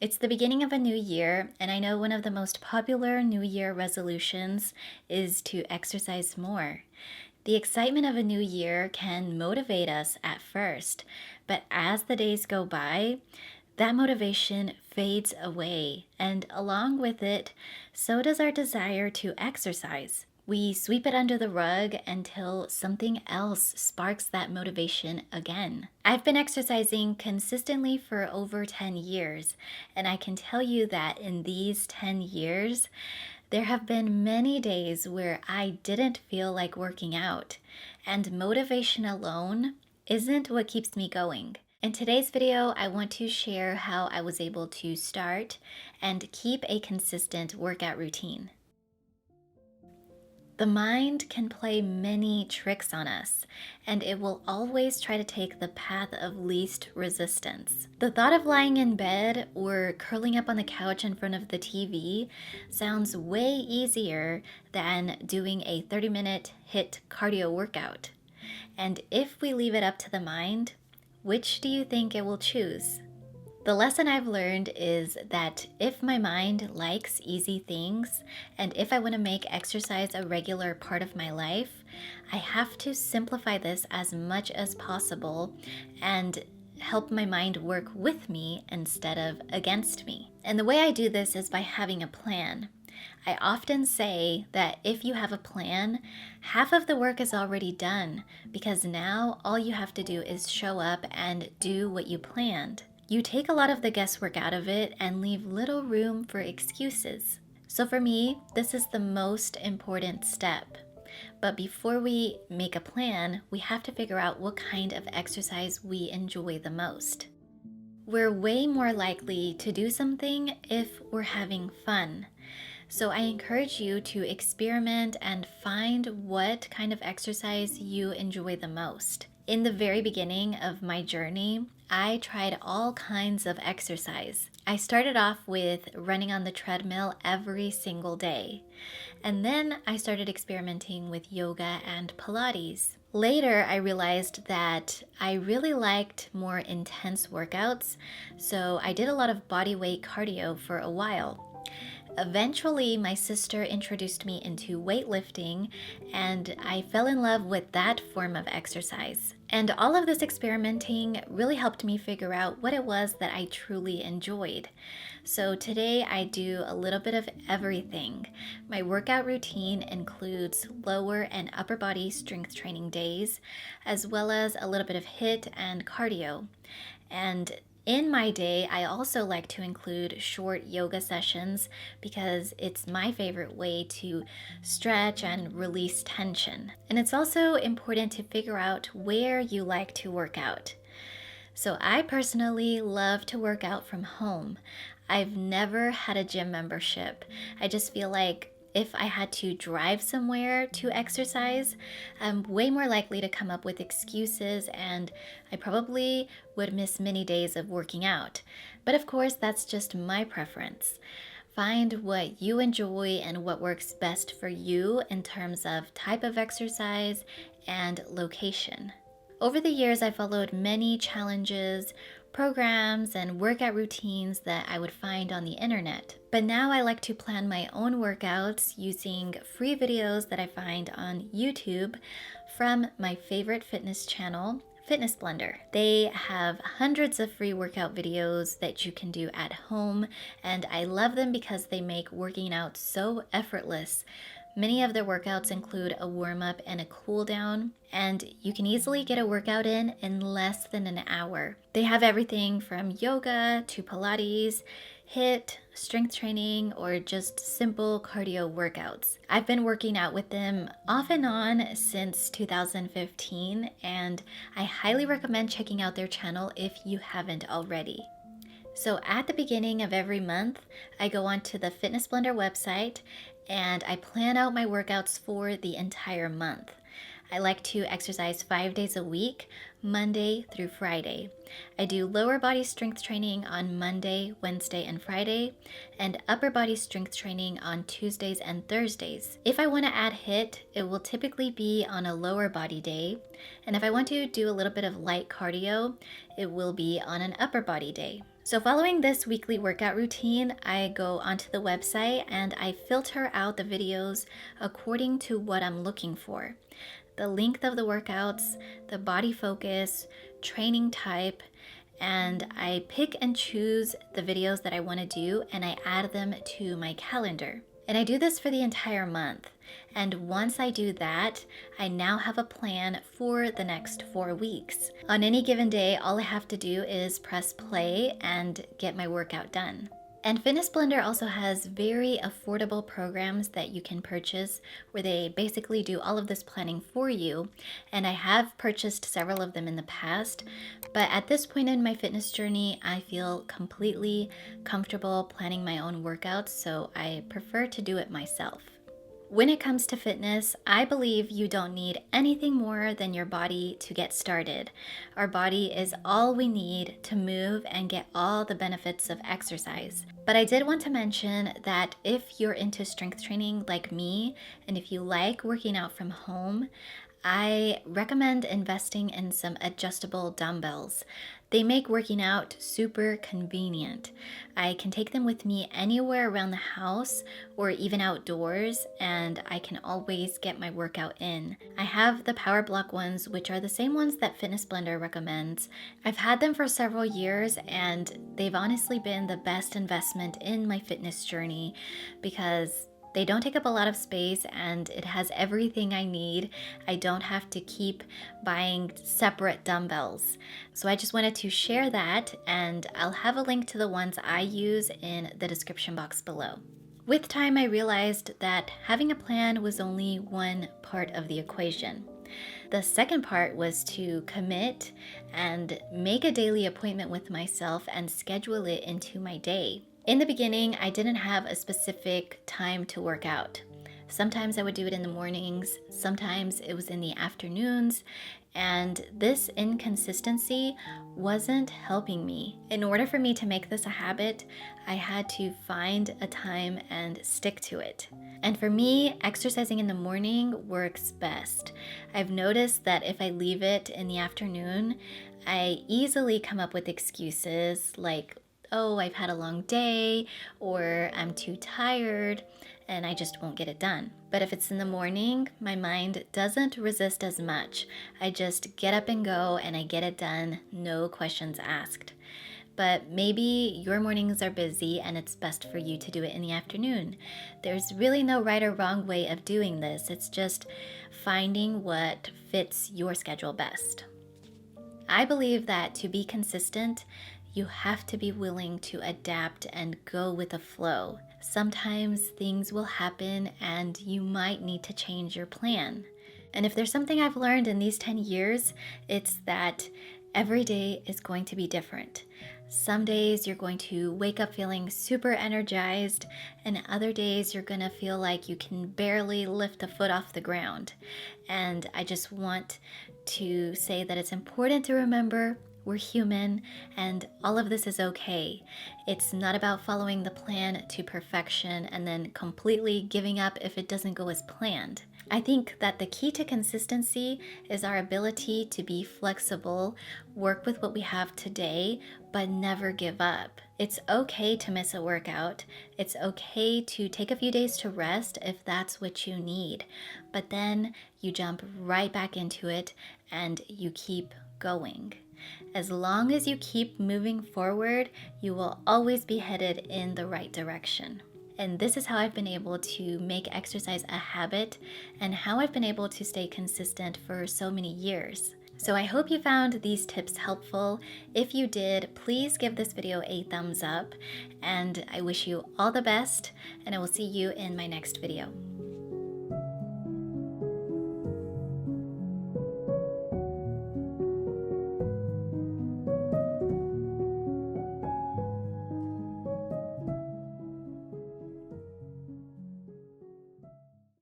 It's the beginning of a new year, and I know one of the most popular New Year resolutions is to exercise more. The excitement of a new year can motivate us at first, but as the days go by, that motivation fades away, and along with it, so does our desire to exercise. We sweep it under the rug until something else sparks that motivation again. I've been exercising consistently for over 10 years, and I can tell you that in these 10 years, there have been many days where I didn't feel like working out, and motivation alone isn't what keeps me going. In today's video, I want to share how I was able to start and keep a consistent workout routine. The mind can play many tricks on us, and it will always try to take the path of least resistance. The thought of lying in bed or curling up on the couch in front of the TV sounds way easier than doing a 30-minute HIIT cardio workout. And if we leave it up to the mind, which do you think it will choose? The lesson I've learned is that if my mind likes easy things, and if I want to make exercise a regular part of my life, I have to simplify this as much as possible and help my mind work with me instead of against me. And the way I do this is by having a plan. I often say that if you have a plan, half of the work is already done because now all you have to do is show up and do what you planned. You take a lot of the guesswork out of it and leave little room for excuses. So for me, this is the most important step. But before we make a plan, we have to figure out what kind of exercise we enjoy the most. We're way more likely to do something if we're having fun. So I encourage you to experiment and find what kind of exercise you enjoy the most. In the very beginning of my journey, I tried all kinds of exercise. I started off with running on the treadmill every single day, and then I started experimenting with yoga and Pilates. Later, I realized that I really liked more intense workouts, so I did a lot of body weight cardio for a while. Eventually, my sister introduced me into weightlifting, and I fell in love with that form of exercise. And all of this experimenting really helped me figure out what it was that I truly enjoyed. So today I do a little bit of everything. My workout routine includes lower and upper body strength training days, as well as a little bit of HIIT and cardio. And in my day, I also like to include short yoga sessions because it's my favorite way to stretch and release tension. And it's also important to figure out where you like to work out. So I personally love to work out from home. I've never had a gym membership. I just feel like if I had to drive somewhere to exercise, I'm way more likely to come up with excuses and I probably would miss many days of working out. But of course, that's just my preference. Find what you enjoy and what works best for you in terms of type of exercise and location. Over the years, I followed many challenges, programs, and workout routines that I would find on the internet. But now I like to plan my own workouts using free videos that I find on YouTube from my favorite fitness channel, Fitness Blender. They have hundreds of free workout videos that you can do at home, and I love them because they make working out so effortless. Many of their workouts include a warm-up and a cool-down, and you can easily get a workout in less than an hour. They have everything from yoga to Pilates, HIIT, strength training, or just simple cardio workouts. I've been working out with them off and on since 2015, and I highly recommend checking out their channel if you haven't already. So at the beginning of every month, I go onto the Fitness Blender website and I plan out my workouts for the entire month. I like to exercise 5 days a week, Monday through Friday. I do lower body strength training on Monday, Wednesday, and Friday, and upper body strength training on Tuesdays and Thursdays. If I want to add HIIT, it will typically be on a lower body day, and if I want to do a little bit of light cardio, it will be on an upper body day. So, following this weekly workout routine, I go onto the website and I filter out the videos according to what I'm looking for: the length of the workouts, the body focus, training type, and I pick and choose the videos that I want to do and I add them to my calendar. And I do this for the entire month. And once I do that, I now have a plan for the next 4 weeks. On any given day, all I have to do is press play and get my workout done. And Fitness Blender also has very affordable programs that you can purchase where they basically do all of this planning for you. And I have purchased several of them in the past, but at this point in my fitness journey, I feel completely comfortable planning my own workouts, so I prefer to do it myself. When it comes to fitness, I believe you don't need anything more than your body to get started. Our body is all we need to move and get all the benefits of exercise. But I did want to mention that if you're into strength training like me, and if you like working out from home, I recommend investing in some adjustable dumbbells. They make working out super convenient. I can take them with me anywhere around the house or even outdoors, and I can always get my workout in. I have the Power Block ones, which are the same ones that Fitness Blender recommends. I've had them for several years, and they've honestly been the best investment in my fitness journey because they don't take up a lot of space and it has everything I need. I don't have to keep buying separate dumbbells. So I just wanted to share that, and I'll have a link to the ones I use in the description box below. With time, I realized that having a plan was only one part of the equation. The second part was to commit and make a daily appointment with myself and schedule it into my day. In the beginning, I didn't have a specific time to work out. Sometimes I would do it in the mornings, sometimes it was in the afternoons, and this inconsistency wasn't helping me. In order for me to make this a habit, I had to find a time and stick to it. And for me, exercising in the morning works best. I've noticed that if I leave it in the afternoon, I easily come up with excuses like, oh, I've had a long day, or I'm too tired, and I just won't get it done. But if it's in the morning, my mind doesn't resist as much. I just get up and go, and I get it done, no questions asked. But maybe your mornings are busy and it's best for you to do it in the afternoon. There's really no right or wrong way of doing this. It's just finding what fits your schedule best. I believe that to be consistent, you have to be willing to adapt and go with the flow. Sometimes things will happen and you might need to change your plan. And if there's something I've learned in these 10 years, it's that every day is going to be different. Some days you're going to wake up feeling super energized, and other days you're gonna feel like you can barely lift a foot off the ground. And I just want to say that it's important to remember we're human, and all of this is okay. It's not about following the plan to perfection and then completely giving up if it doesn't go as planned. I think that the key to consistency is our ability to be flexible, work with what we have today, but never give up. It's okay to miss a workout. It's okay to take a few days to rest if that's what you need. But then you jump right back into it and you keep going. As long as you keep moving forward, you will always be headed in the right direction. And this is how I've been able to make exercise a habit and how I've been able to stay consistent for so many years. So I hope you found these tips helpful. If you did, please give this video a thumbs up, and I wish you all the best, and I will see you in my next video.